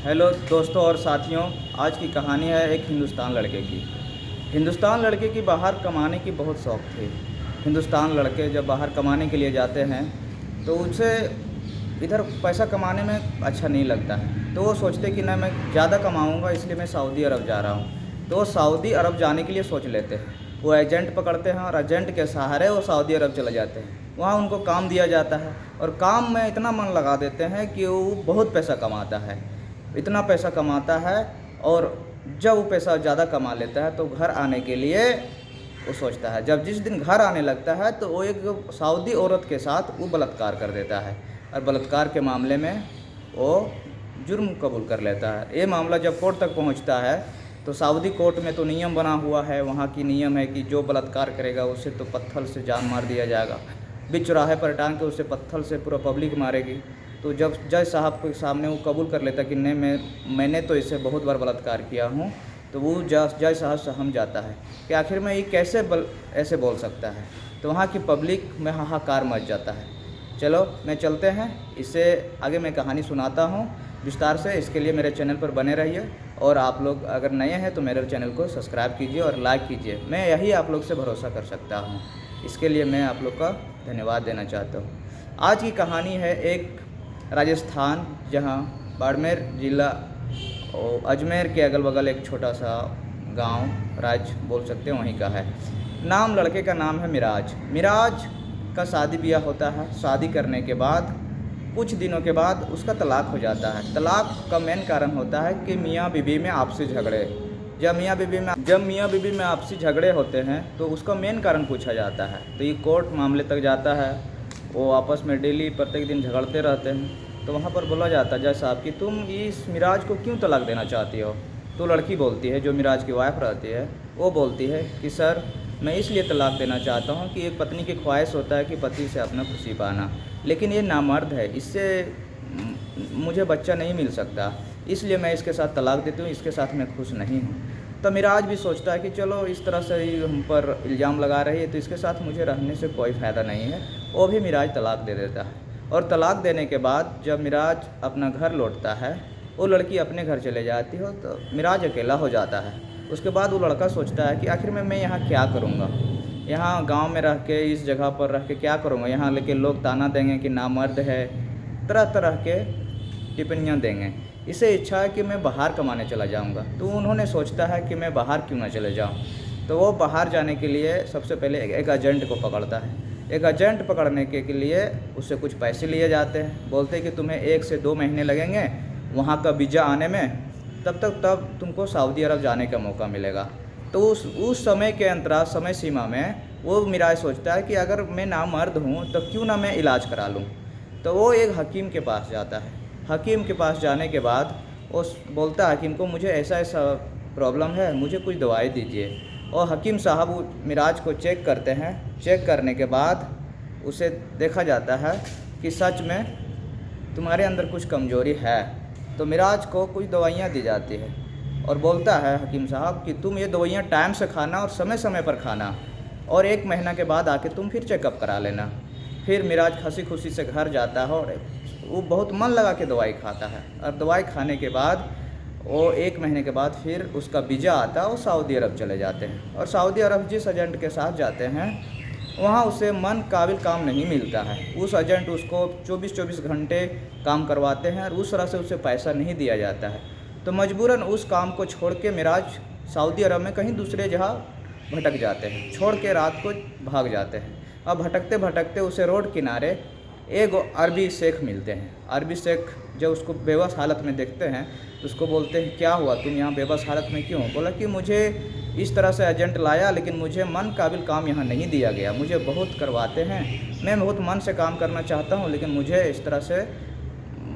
Hello दोस्तों और साथियों, आज की कहानी है एक हिंदुस्तान लड़के की। हिंदुस्तान लड़के की बाहर कमाने की बहुत शौक़ थी। हिंदुस्तान लड़के जब बाहर कमाने के लिए जाते हैं तो उसे इधर पैसा कमाने में अच्छा नहीं लगता है, तो वो सोचते कि ना मैं ज़्यादा कमाऊँगा इसलिए मैं सऊदी अरब जा रहा हूँ। तो वो सऊदी अरब जाने के लिए सोच लेते हैं। वो एजेंट पकड़ते हैं और एजेंट के सहारे वो सऊदी अरब चले जाते हैं। वहाँ उनको काम दिया जाता है और काम में इतना मन लगा देते हैं कि वो बहुत पैसा कमाता है। इतना पैसा कमाता है और जब वो पैसा ज़्यादा कमा लेता है तो घर आने के लिए वो सोचता है। जब जिस दिन घर आने लगता है तो वो एक सऊदी औरत के साथ वो बलात्कार कर देता है और बलात्कार के मामले में वो जुर्म कबूल कर लेता है। ये मामला जब कोर्ट तक पहुंचता है तो सऊदी कोर्ट में तो नियम बना हुआ है, वहाँ की नियम है कि जो बलात्कार करेगा उसे तो पत्थर से जान मार दिया जाएगा। बीच चौराहे पर टांग के उसे पत्थर से पूरा पब्लिक मारेगी। तो जब जज साहब के सामने वो कबूल कर लेता कि नहीं मैंने तो इसे बहुत बार बलात्कार किया हूँ, तो वो जज साहब सहम जाता है कि आखिर में ये कैसे ऐसे बोल सकता है। तो वहाँ की पब्लिक में हाहाकार मच जाता है। चलो मैं चलते हैं, इससे आगे मैं कहानी सुनाता हूँ विस्तार से। इसके लिए मेरे चैनल पर बने रहिए और आप लोग अगर नए हैं तो मेरे चैनल को सब्सक्राइब कीजिए और लाइक कीजिए। मैं यही आप लोग से भरोसा कर सकता हूँ, इसके लिए मैं आप लोग का धन्यवाद देना चाहता हूँ। आज की कहानी है एक राजस्थान, जहाँ बाड़मेर जिला और अजमेर के अगल बगल एक छोटा सा गांव, राज्य बोल सकते हैं, वहीं का है। नाम लड़के का नाम है मिराज। मिराज का शादी ब्याह होता है। शादी करने के बाद कुछ दिनों के बाद उसका तलाक हो जाता है। तलाक का मेन कारण होता है कि मियाँ बीवी में आपसी झगड़े। जब मियाँ बीवी में आपसी झगड़े होते हैं तो उसका मेन कारण पूछा जाता है। तो ये कोर्ट मामले तक जाता है। वो आपस में डेली प्रत्येक दिन झगड़ते रहते हैं। तो वहाँ पर बोला जाता है जज साहब कि तुम इस मिराज को क्यों तलाक देना चाहती हो। तो लड़की बोलती है, जो मिराज की वाइफ रहती है, वो बोलती है कि सर मैं इसलिए तलाक देना चाहता हूँ कि एक पत्नी की ख्वाहिश होता है कि पति से अपना खुशी पाना, लेकिन ये नामर्द है, इससे मुझे बच्चा नहीं मिल सकता, इसलिए मैं इसके साथ तलाक देती हूँ, इसके साथ मैं खुश नहीं हूँ। तो मिराज भी सोचता है कि चलो इस तरह से ही हम पर इल्ज़ाम लगा रही है तो इसके साथ मुझे रहने से कोई फ़ायदा नहीं है। वो भी मिराज तलाक दे देता है। और तलाक देने के बाद जब मिराज अपना घर लौटता है, वो लड़की अपने घर चले जाती हो तो मिराज अकेला हो जाता है। उसके बाद वो लड़का सोचता है कि आखिर में मैं यहाँ क्या करूँगा, यहाँ गांव में रह के इस जगह पर रह के क्या करूँगा। यहाँ लेकिन लोग ताना देंगे कि नामर्द है, तरह तरह के टिप्पणियाँ देंगे। इसे इच्छा है कि मैं बाहर कमाने चला जाऊँगा। तो उन्होंने सोचता है कि मैं बाहर क्यों ना चले जाऊँ। तो वो बाहर जाने के लिए सबसे पहले एक एजेंट को पकड़ता है। एक एजेंट पकड़ने के लिए उससे कुछ पैसे लिए जाते हैं। बोलते हैं कि तुम्हें 1 से 2 महीने लगेंगे वहाँ का वीज़ा आने में, तब तुमको सऊदी अरब जाने का मौका मिलेगा। तो उस समय के अंतराल, समय सीमा में वो मिराज सोचता है कि अगर मैं नामर्द हूँ तो क्यों ना मैं इलाज करा लूँ। तो वो एक हकीम के पास जाता है। हकीम के पास जाने के बाद वो बोलता है हकीम को मुझे ऐसा ऐसा प्रॉब्लम है, मुझे कुछ दवाई दीजिए। और हकीम साहब मिराज को चेक करते हैं। चेक करने के बाद उसे देखा जाता है कि सच में तुम्हारे अंदर कुछ कमज़ोरी है। तो मिराज को कुछ दवाइयाँ दी जाती है और बोलता है हकीम साहब कि तुम ये दवाइयाँ टाइम से खाना और समय समय पर खाना, और 1 महीना के बाद आके तुम फिर चेकअप करा लेना। फिर मिराज हंसी खुशी से घर जाता है और वो बहुत मन लगा के दवाई खाता है। और दवाई खाने के बाद वो 1 महीने के बाद फिर उसका वीज़ा आता है, वो सऊदी अरब चले जाते हैं। और सऊदी अरब जिस एजेंट के साथ जाते हैं वहाँ उसे मन काबिल काम नहीं मिलता है। उस एजेंट उसको 24-24 घंटे काम करवाते हैं और उस तरह से उसे पैसा नहीं दिया जाता है। तो मजबूरन उस काम को छोड़ के मिराज सऊदी अरब में कहीं दूसरे जगह भटक जाते हैं, छोड़ के रात को भाग जाते हैं। अब भटकते भटकते उसे रोड किनारे एक अरबी शेख मिलते हैं। अरबी शेख जब उसको बेबस हालत में देखते हैं तो उसको बोलते हैं क्या हुआ, तुम यहाँ बेबस हालत में क्यों। बोला कि मुझे इस तरह से एजेंट लाया लेकिन मुझे मन काबिल काम यहाँ नहीं दिया गया, मुझे बहुत करवाते हैं, मैं बहुत मन से काम करना चाहता हूँ लेकिन मुझे इस तरह से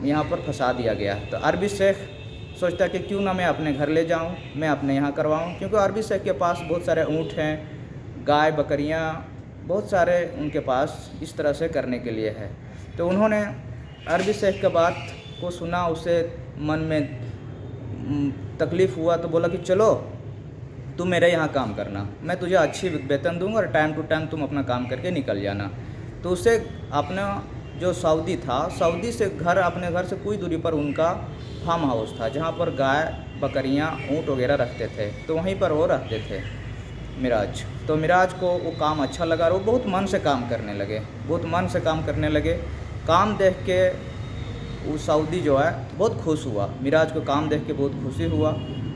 यहाँ पर फंसा दिया गया। तो अरबी शेख सोचता है कि क्यों ना मैं अपने घर ले जाऊँ, मैं अपने यहाँ करवाऊँ, क्योंकि अरबी शेख के पास बहुत सारे ऊँट हैं, गाय बकरियाँ, बहुत सारे उनके पास इस तरह से करने के लिए है। तो उन्होंने अरबी शेख की बात को सुना, उसे मन में तकलीफ़ हुआ तो बोला कि चलो तुम मेरे यहाँ काम करना, मैं तुझे अच्छी वेतन दूंगा और टाइम टू टाइम तुम अपना काम करके निकल जाना। तो उसे अपना जो सऊदी था, सऊदी से अपने घर से कुछ दूरी पर उनका फार्म हाउस था जहाँ पर गाय बकरियाँ ऊँट वगैरह रखते थे, तो वहीं पर वो रहते थे मिराज। तो मिराज को वो काम अच्छा लगा और वो बहुत मन से काम करने लगे, बहुत मन से काम करने लगे। काम देख के वो सऊदी जो है बहुत खुश हुआ, मिराज को काम देख के बहुत खुशी हुआ।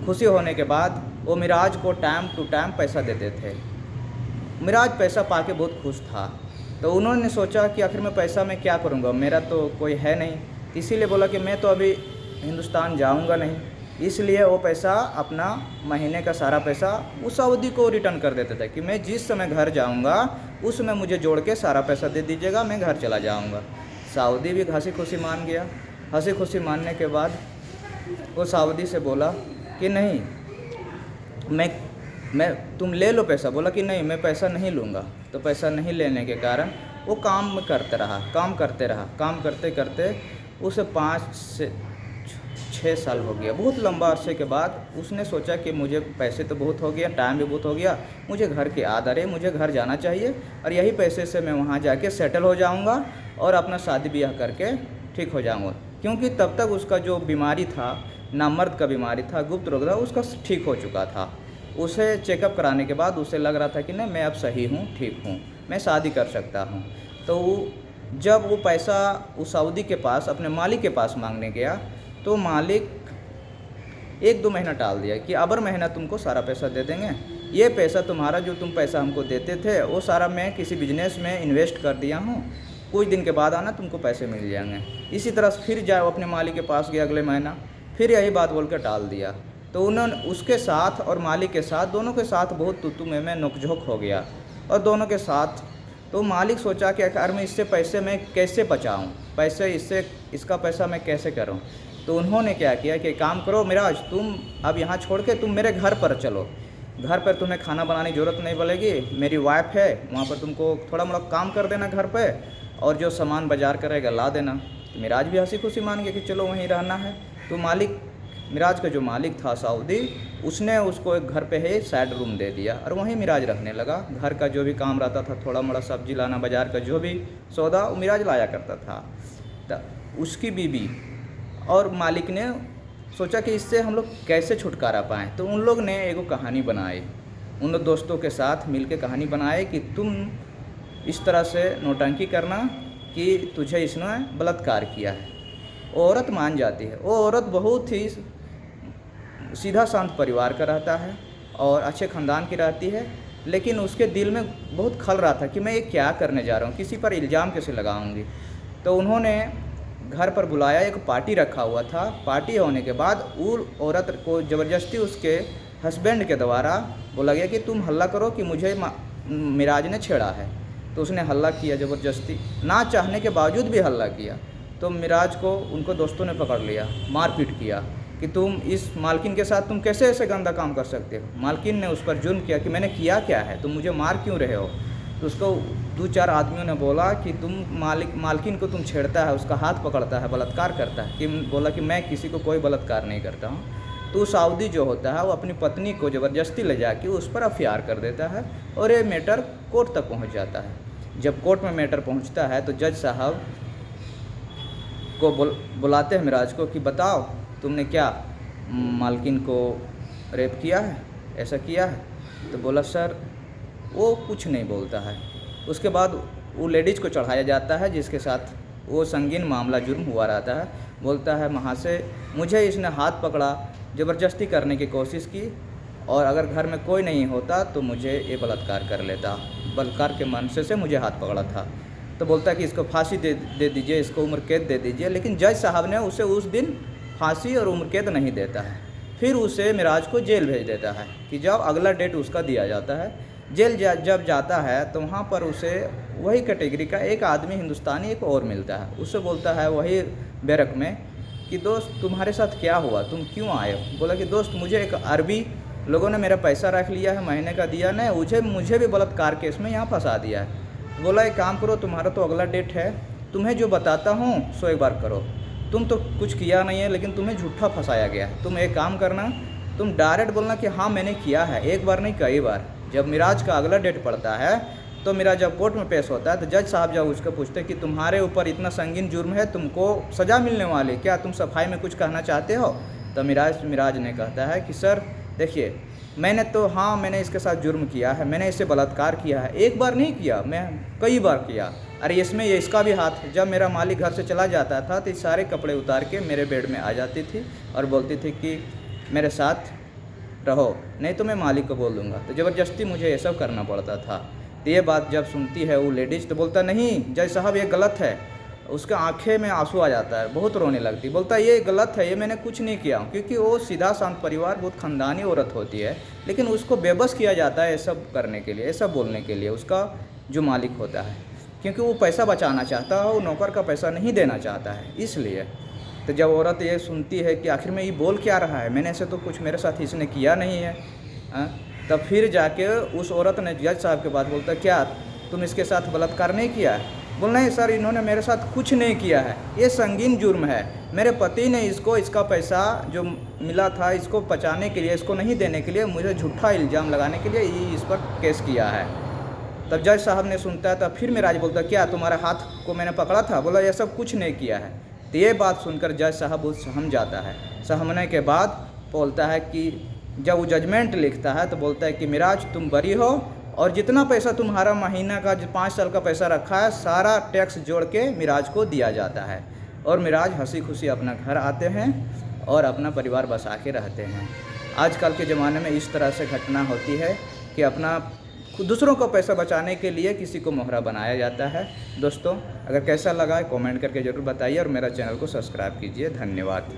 खुशी होने के बाद वो मिराज को टाइम टू टाइम पैसा देते थे। मिराज पैसा पाके बहुत खुश था, तो उन्होंने सोचा कि आखिर मैं पैसा मैं क्या करूँगा, मेरा तो कोई है नहीं। इसीलिए बोला कि मैं तो अभी हिंदुस्तान जाऊँगा नहीं, इसलिए वो पैसा अपना महीने का सारा पैसा उस सऊदी को रिटर्न कर देते थे कि मैं जिस समय घर जाऊँगा उसमें मुझे जोड़ के सारा पैसा दे दीजिएगा, मैं घर चला जाऊँगा। सऊदी भी हंसी खुशी मान गया। हंसी खुशी मानने के बाद वो सऊदी से बोला कि नहीं, मैं तुम ले लो पैसा। बोला कि नहीं, मैं पैसा नहीं लूँगा। तो पैसा नहीं लेने के कारण वो काम करते रहा, काम करते करते उसे 5 से 6 साल हो गया। बहुत लंबा अरसे के बाद उसने सोचा कि मुझे पैसे तो बहुत हो गया, टाइम भी बहुत हो गया, मुझे घर की याद आ रही, मुझे घर जाना चाहिए और यही पैसे से मैं वहाँ जाके सेटल हो जाऊँगा और अपना शादी ब्याह करके ठीक हो जाऊँगा। क्योंकि तब तक उसका जो बीमारी था, नामर्द का बीमारी था, गुप्त रोग था, उसका ठीक हो चुका था। उसे चेकअप कराने के बाद उसे लग रहा था कि नहीं, मैं अब सही हूँ, ठीक हूँ, मैं शादी कर सकता हूँ। तो जब वो पैसा उस सऊदी के पास अपने मालिक के पास मांगने गया तो मालिक 1-2 महीना टाल दिया कि अबर महीना तुमको सारा पैसा दे देंगे, ये पैसा तुम्हारा जो तुम पैसा हमको देते थे वो सारा मैं किसी बिजनेस में इन्वेस्ट कर दिया हूँ, कुछ दिन के बाद आना, तुमको पैसे मिल जाएंगे। इसी तरह फिर जाओ अपने मालिक के पास गया अगले महीना, फिर यही बात बोल कर टाल दिया। तो उन्होंने उसके साथ और मालिक के साथ, दोनों के साथ बहुत तू में नोकझोंक हो गया और दोनों के साथ। तो मालिक सोचा कि आखिर मैं इससे पैसे मैं कैसे बचाऊं, इसका पैसा मैं कैसे करूं। तो उन्होंने क्या किया कि काम करो मिराज, तुम अब यहाँ छोड़ के तुम मेरे घर पर चलो, घर पर तुम्हें खाना बनाने की ज़रूरत नहीं पड़ेगी, मेरी वाइफ है वहाँ पर, तुमको थोड़ा मोड़ा काम कर देना घर पे और जो सामान बाजार करेगा ला देना। तो मिराज भी हंसी खुशी मान गया कि चलो वहीं रहना है। तो मिराज का जो मालिक था सऊदी, उसने उसको एक घर पे है साइड रूम दे दिया और वहीं मिराज रहने लगा। घर का जो भी काम रहता था, थोड़ा मोड़ा सब्जी लाना, बाज़ार का जो भी सौदा वो मिराज लाया करता था। तो उसकी बीबी और मालिक ने सोचा कि इससे हम लोग कैसे छुटकारा पाएँ। तो उन लोग ने एक कहानी बनाई, उन लोग दोस्तों के साथ मिलकर कहानी बनाए कि तुम इस तरह से नौटंकी करना कि तुझे इसने बलात्कार किया है। औरत मान जाती है। वो औरत बहुत ही सीधा शांत परिवार का रहता है और अच्छे ख़ानदान की रहती है, लेकिन उसके दिल में बहुत खल रहा था कि मैं ये क्या करने जा रहा हूँ, किसी पर इल्ज़ाम कैसे लगाऊंगी। तो उन्होंने घर पर बुलाया, एक पार्टी रखा हुआ था। पार्टी होने के बाद वो औरत को ज़बरदस्ती उसके हस्बैंड के द्वारा बोला गया कि तुम हल्ला करो कि मुझे मिराज ने छेड़ा है। तो उसने हल्ला किया ज़बरदस्ती, ना चाहने के बावजूद भी हल्ला किया। तो मिराज को उनको दोस्तों ने पकड़ लिया, मारपीट किया कि तुम इस मालकिन के साथ तुम कैसे ऐसे गंदा काम कर सकते हो। मालकिन ने उस पर जुर्म किया कि मैंने किया क्या है, तुम मुझे मार क्यों रहे हो। तो उसको 2-4 आदमियों ने बोला कि तुम मालकिन को तुम छेड़ता है, उसका हाथ पकड़ता है, बलात्कार करता है। कि बोला कि मैं किसी को कोई बलात्कार नहीं करता हूँ। तो सऊदी जो होता है वो अपनी पत्नी को ज़बरदस्ती ले जाके उस पर अफियार कर देता है और ये मैटर कोर्ट तक पहुँच जाता है। जब कोर्ट में मैटर पहुँचता है तो जज साहब को बुलाते हैं मिराज को कि बताओ तुमने क्या मालकिन को रेप किया है, ऐसा किया है। तो बोला सर, वो कुछ नहीं बोलता है। उसके बाद वो लेडीज़ को चढ़ाया जाता है जिसके साथ वो संगीन मामला जुर्म हुआ रहता है। बोलता है महाशय, मुझे इसने हाथ पकड़ा, ज़बरदस्ती करने की कोशिश की और अगर घर में कोई नहीं होता तो मुझे ये बलात्कार कर लेता, बलात्कार के मनसे से मुझे हाथ पकड़ा था। तो बोलता है कि इसको फांसी दे दीजिए, इसको उम्र कैद दे दीजिए। लेकिन जज साहब ने उसे उस दिन फांसी और उम्र कैद नहीं देता है, फिर उसे मिराज को जेल भेज देता है कि जब अगला डेट उसका दिया जाता है। जेल जब जाता है तो वहाँ पर उसे वही कैटेगरी का एक आदमी हिंदुस्तानी एक और मिलता है। उससे बोलता है वही बैरक में कि दोस्त तुम्हारे साथ क्या हुआ, तुम क्यों आए हो। बोला कि दोस्त मुझे एक अरबी लोगों ने मेरा पैसा रख लिया है, महीने का दिया नहीं, मुझे भी बलात्कार केस में यहाँ फंसा दिया है। बोला एक काम करो, तुम्हारा तो अगला डेट है, तुम्हें जो बताता हूँ सो एक बार करो। तुम तो कुछ किया नहीं है लेकिन तुम्हें झूठा फंसाया गया है। तुम एक काम करना, तुम डायरेक्ट बोलना कि हाँ मैंने किया है, एक बार नहीं कई बार। जब मिराज का अगला डेट पड़ता है तो मिराज जब कोर्ट में पेश होता है तो जज साहब जब उसको पूछते हैं कि तुम्हारे ऊपर इतना संगीन जुर्म है, तुमको सज़ा मिलने वाली, क्या तुम सफाई में कुछ कहना चाहते हो? तो मिराज ने कहता है कि सर देखिए, मैंने इसके साथ जुर्म किया है, मैंने इससे बलात्कार किया है, एक बार नहीं किया, मैं कई बार किया। अरे इसमें ये इसका भी हाथ है। जब मेरा मालिक घर से चला जाता था तो ये सारे कपड़े उतार के मेरे बेड में आ जाती थी और बोलती थी कि मेरे साथ रहो, नहीं तो मैं मालिक को बोल दूँगा। तो ज़बरदस्ती मुझे ये सब करना पड़ता था। तो ये बात जब सुनती है वो लेडीज़ तो बोलता नहीं जज साहब ये गलत है। उसके आंखें में आंसू आ जाता है, बहुत रोने लगती, बोलता ये गलत है, ये मैंने कुछ नहीं किया। क्योंकि वो सीधा शांत परिवार, बहुत ख़ानदानी औरत होती है, लेकिन उसको बेबस किया जाता है ये सब करने के लिए, ये सब बोलने के लिए उसका जो मालिक होता है, क्योंकि वो पैसा बचाना चाहता है, वो नौकर का पैसा नहीं देना चाहता है, इसलिए। तो जब औरत ये सुनती है कि आखिर में ये बोल क्या रहा है, मैंने ऐसे तो कुछ मेरे साथ इसने किया नहीं है, तब फिर जाके उस औरत ने जज साहब के पास बोलता क्या तुम इसके साथ बलात्कार नहीं किया है? बोल नहीं सर, इन्होंने मेरे साथ कुछ नहीं किया है, ये संगीन जुर्म है। मेरे पति ने इसका पैसा जो मिला था इसको बचाने के लिए, इसको नहीं देने के लिए, मुझे झूठा इल्ज़ाम लगाने के लिए ये इस पर केस किया है। तब जज साहब ने सुनता है, तब फिर मिराज बोलता क्या तुम्हारे हाथ को मैंने पकड़ा था? बोला ये सब कुछ नहीं किया है। तो ये बात सुनकर जज साहब सहम जाता है। सहमने के बाद बोलता है कि जब वो जजमेंट लिखता है तो बोलता है कि मिराज तुम बरी हो, और जितना पैसा तुम्हारा महीना का जो 5 साल का पैसा रखा है सारा टैक्स जोड़ के मिराज को दिया जाता है। और मिराज हंसी खुशी अपना घर आते हैं और अपना परिवार बसा के रहते हैं। आजकल के ज़माने में इस तरह से घटना होती है कि अपना दूसरों को पैसा बचाने के लिए किसी को मोहरा बनाया जाता है। दोस्तों अगर कैसा लगा कमेंट करके ज़रूर बताइए और मेरा चैनल को सब्सक्राइब कीजिए। धन्यवाद।